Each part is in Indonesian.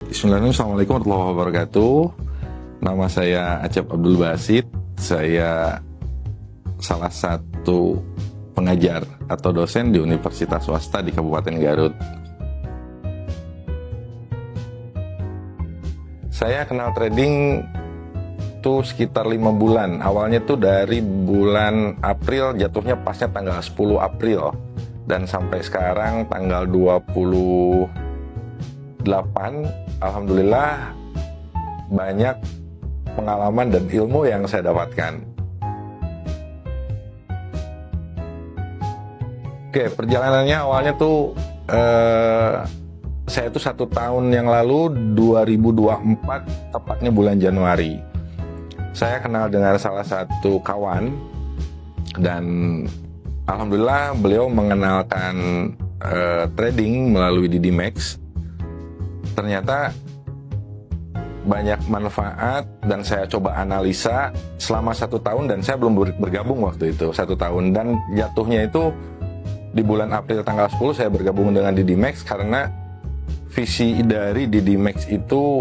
Bismillahirrahmanirrahim. Assalamualaikum warahmatullahi wabarakatuh. Nama saya Acep Abdul Basit. Saya salah satu pengajar atau dosen di Universitas Swasta di Kabupaten Garut. Saya kenal trading tuh sekitar 5 bulan. Awalnya tuh dari bulan April, jatuhnya pasnya tanggal 10 April. Dan sampai sekarang tanggal 28, alhamdulillah banyak pengalaman dan ilmu yang saya dapatkan. Oke, perjalanannya awalnya tuh saya tuh 1 tahun yang lalu, 2024, tepatnya bulan Januari. Saya kenal dengan salah satu kawan dan alhamdulillah beliau mengenalkan trading melalui DidiMax. Ternyata banyak manfaat dan saya coba analisa selama 1 tahun dan saya belum bergabung waktu itu 1 tahun, dan jatuhnya itu di bulan April tanggal 10 saya bergabung dengan DidiMax karena visi dari DidiMax itu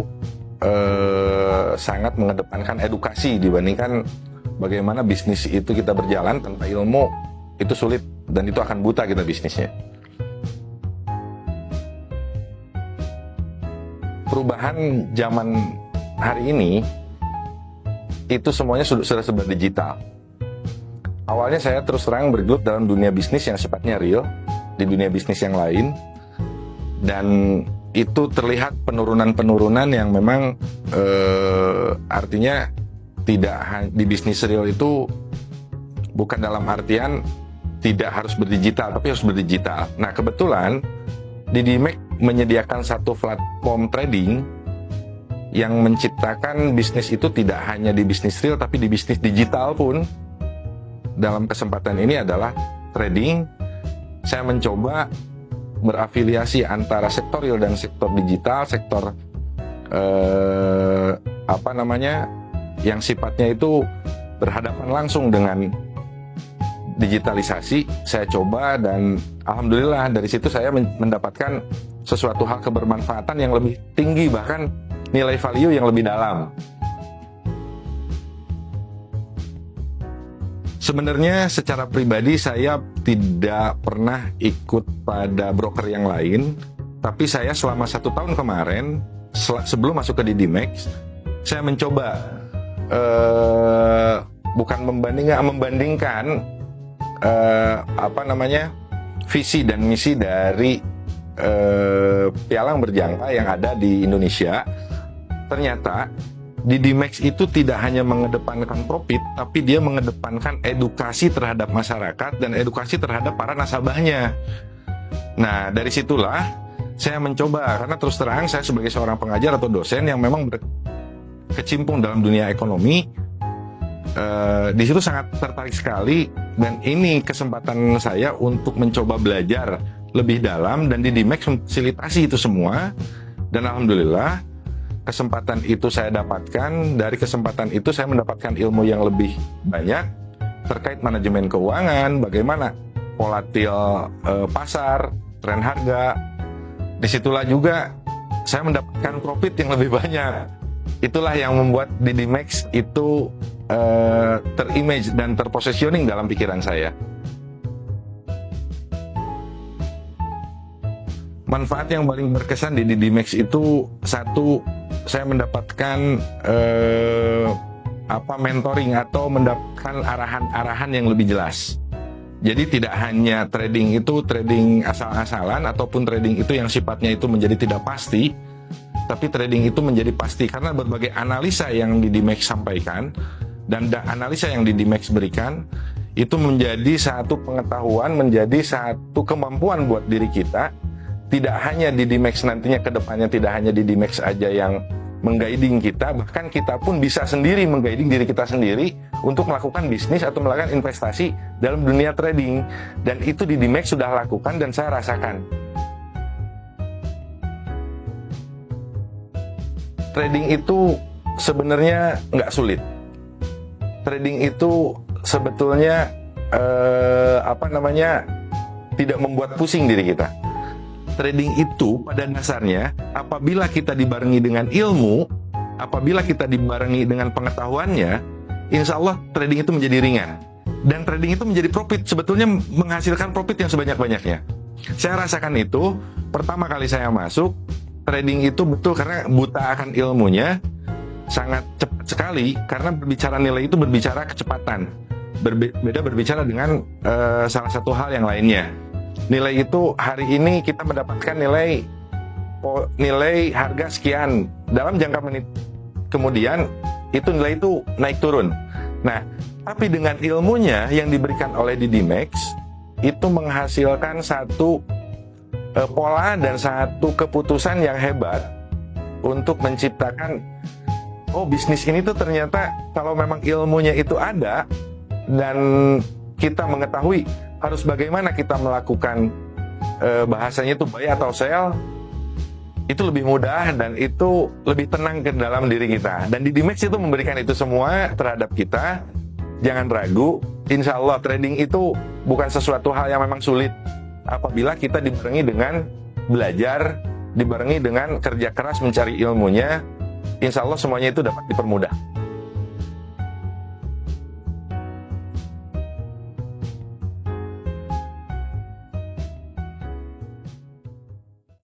sangat mengedepankan edukasi dibandingkan bagaimana bisnis itu kita berjalan tanpa ilmu itu sulit dan itu akan buta kita bisnisnya. Perubahan zaman hari ini itu semuanya sudah serba digital. Awalnya saya terus terang bergelut dalam dunia bisnis yang sifatnya real, di dunia bisnis yang lain, dan itu terlihat penurunan-penurunan yang memang artinya tidak di bisnis real itu bukan dalam artian tidak harus berdigital, tapi harus berdigital. Nah, kebetulan DidiMax menyediakan satu platform trading yang menciptakan bisnis itu tidak hanya di bisnis real tapi di bisnis digital pun. Dalam kesempatan ini adalah trading, saya mencoba berafiliasi antara sektor real dan sektor digital, sektor yang sifatnya itu berhadapan langsung dengan digitalisasi. Saya coba dan alhamdulillah dari situ saya mendapatkan sesuatu hal kebermanfaatan yang lebih tinggi, bahkan nilai value yang lebih dalam. Sebenarnya secara pribadi saya tidak pernah ikut pada broker yang lain, tapi saya selama 1 tahun kemarin sebelum masuk ke DidiMax, saya mencoba bukan membandingkan visi dan misi dari pialang berjangka yang ada di Indonesia. Ternyata DidiMax itu tidak hanya mengedepankan profit, tapi dia mengedepankan edukasi terhadap masyarakat dan edukasi terhadap para nasabahnya. Nah, dari situlah saya mencoba, karena terus terang saya sebagai seorang pengajar atau dosen yang memang berkecimpung dalam dunia ekonomi, di situ sangat tertarik sekali, dan ini kesempatan saya untuk mencoba belajar lebih dalam, dan DidiMax memfasilitasi itu semua. Dan alhamdulillah kesempatan itu saya dapatkan. Dari kesempatan itu saya mendapatkan ilmu yang lebih banyak terkait manajemen keuangan, bagaimana volatil pasar, tren harga. Disitulah juga saya mendapatkan profit yang lebih banyak. Itulah yang membuat DidiMax itu terimage dan terpositioning dalam pikiran saya. Manfaat yang paling berkesan di DidiMax itu, satu, saya mendapatkan mentoring atau mendapatkan arahan-arahan yang lebih jelas. Jadi tidak hanya trading itu trading asal-asalan ataupun trading itu yang sifatnya itu menjadi tidak pasti, tapi trading itu menjadi pasti karena berbagai analisa yang DidiMax sampaikan dan analisa yang DidiMax berikan itu menjadi satu pengetahuan, menjadi satu kemampuan buat diri kita. Tidak hanya DidiMax nantinya ke depannya, tidak hanya DidiMax aja yang mengguiding kita, bahkan kita pun bisa sendiri mengguiding diri kita sendiri untuk melakukan bisnis atau melakukan investasi dalam dunia trading. Dan itu DidiMax sudah lakukan dan saya rasakan. Trading itu sebenarnya nggak sulit. Trading itu sebetulnya tidak membuat pusing diri kita. trading itu pada dasarnya apabila kita dibarengi dengan ilmu, apabila kita dibarengi dengan pengetahuannya, insya Allah trading itu menjadi ringan. Dan trading itu menjadi profit, sebetulnya menghasilkan profit yang sebanyak-banyaknya. Saya rasakan itu, pertama kali saya masuk, trading itu betul karena buta akan ilmunya, sangat cepat sekali, karena berbicara nilai itu berbicara kecepatan. Beda berbicara dengan salah satu hal yang lainnya. Nilai itu hari ini kita mendapatkan nilai harga sekian dalam jangka menit, kemudian itu nilai itu naik turun. Nah, tapi dengan ilmunya yang diberikan oleh Didimax itu menghasilkan satu pola dan satu keputusan yang hebat untuk menciptakan, oh bisnis ini tuh ternyata kalau memang ilmunya itu ada dan kita mengetahui harus bagaimana kita melakukan bahasanya itu buy atau sell, itu lebih mudah dan itu lebih tenang ke dalam diri kita. Dan Didimax itu memberikan itu semua terhadap kita. Jangan ragu, insya Allah trading itu bukan sesuatu hal yang memang sulit. Apabila kita dibarengi dengan belajar, dibarengi dengan kerja keras mencari ilmunya, insya Allah semuanya itu dapat dipermudah.